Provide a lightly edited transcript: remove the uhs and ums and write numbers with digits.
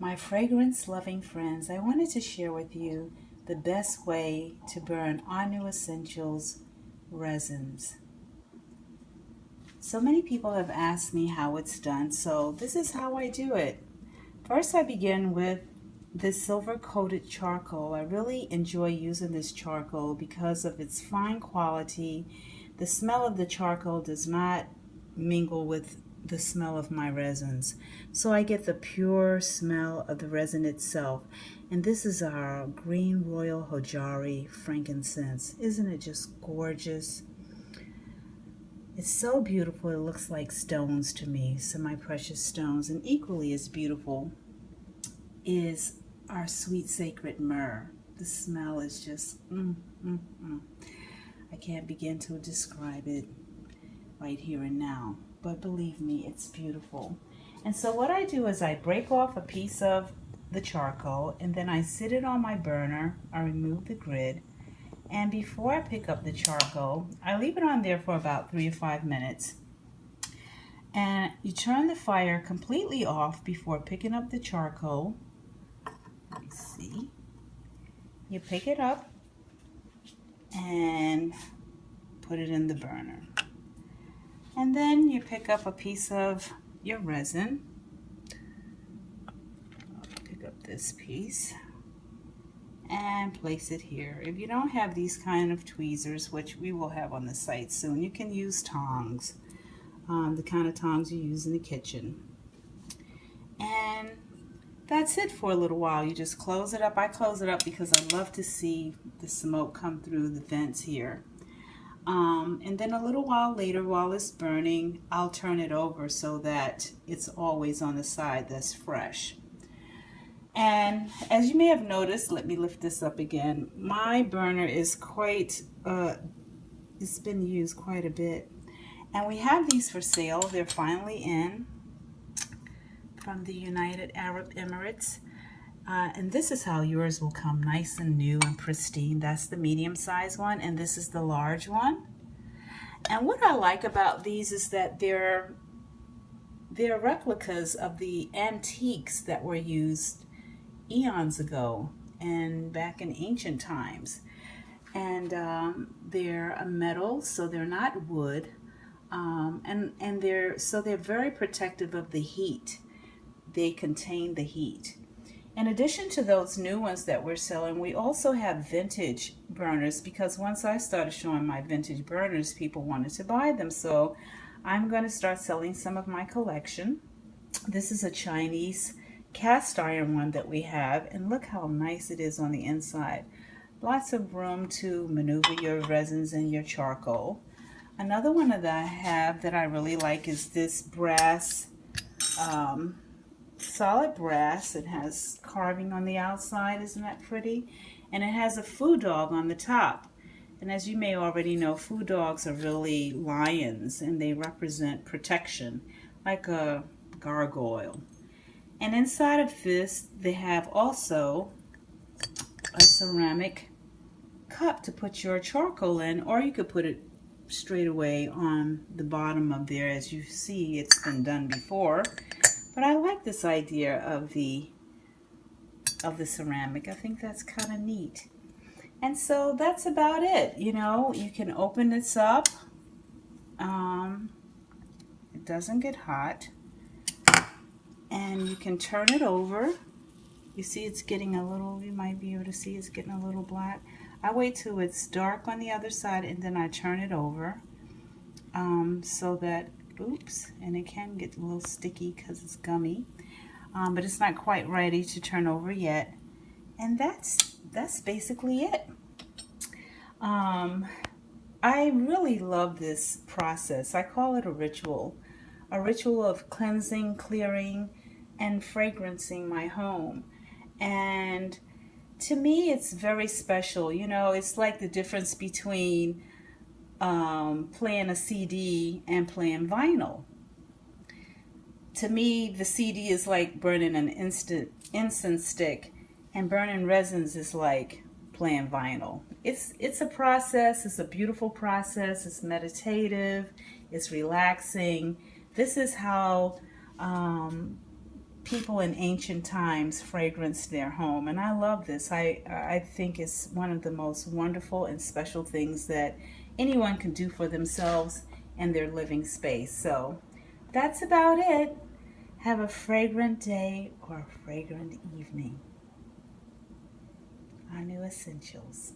My fragrance loving friends, I wanted to share with you the best way to burn our new essentials, resins. So many people have asked me how it's done, so this is how I do it. First, I begin with this silver coated charcoal. I really enjoy using this charcoal because of its fine quality. The smell of the charcoal does not mingle with the smell of my resins. So I get the pure smell of the resin itself. And this is our green royal hojari frankincense. Isn't it just gorgeous? It's so beautiful, it looks like stones to me, semi-precious stones. And equally as beautiful is our sweet sacred myrrh. The smell is just, I can't begin to describe it right here and now. But believe me, it's beautiful. And so what I do is I break off a piece of the charcoal and then I sit it on my burner. I remove the grid. And before I pick up the charcoal, I leave it on there for about 3 to 5 minutes. And you turn the fire completely off before picking up the charcoal. Let me see. You pick it up and put it in the burner. And then you pick up a piece of your resin. I'll pick up this piece and place it here. If you don't have these kind of tweezers, which we will have on the site soon, you can use tongs, the kind of tongs you use in the kitchen. And that's it for a little while. You just close it up. I close it up because I love to see the smoke come through the vents here. And then a little while later, while it's burning, I'll turn it over so that it's always on the side that's fresh. And as you may have noticed, let me lift this up again. My burner is quite, it's been used quite a bit. And we have these for sale. They're finally in from the United Arab Emirates. And this is how yours will come, nice and new and pristine. That's the medium size one, and this is the large one. And what I like about these is that they're replicas of the antiques that were used eons ago and back in ancient times. And they're a metal, so they're not wood. And they're very protective of the heat. They contain the heat. In addition to those new ones that we're selling, we also have vintage burners, because once I started showing my vintage burners, people wanted to buy them. So I'm going to start selling some of my collection. This is a Chinese cast iron one that we have, and look how nice it is on the inside. Lots of room to maneuver your resins and your charcoal. Another one that I have that I really like is this brass, solid brass. It has carving on the outside. Isn't that pretty? And it has a food dog on the top. And as you may already know, food dogs are really lions, and they represent protection, like a gargoyle. And inside of this, they have also a ceramic cup to put your charcoal in, or you could put it straight away on the bottom of there. As you see, it's been done before. But I like this idea of the ceramic. I think that's kind of neat. And so that's about it. You know, you can open this up. It doesn't get hot. And you can turn it over. You see it's getting a little, you might be able to see it's getting a little black. I wait till it's dark on the other side and then I turn it over so that, oops, and it can get a little sticky because it's gummy. But it's not quite ready to turn over yet. And that's basically it. I really love this process. I call it a ritual of cleansing, clearing, and fragrancing my home. And to me, it's very special. You know, it's like the difference between playing a CD and playing vinyl. To me, the CD is like burning an incense stick, and burning resins is like playing vinyl. It's a process. It's a beautiful process. It's meditative. It's relaxing. This is how people in ancient times fragranced their home, and I love this. I think it's one of the most wonderful and special things that anyone can do for themselves and their living space. So that's about it. Have a fragrant day or a fragrant evening. Our new essentials.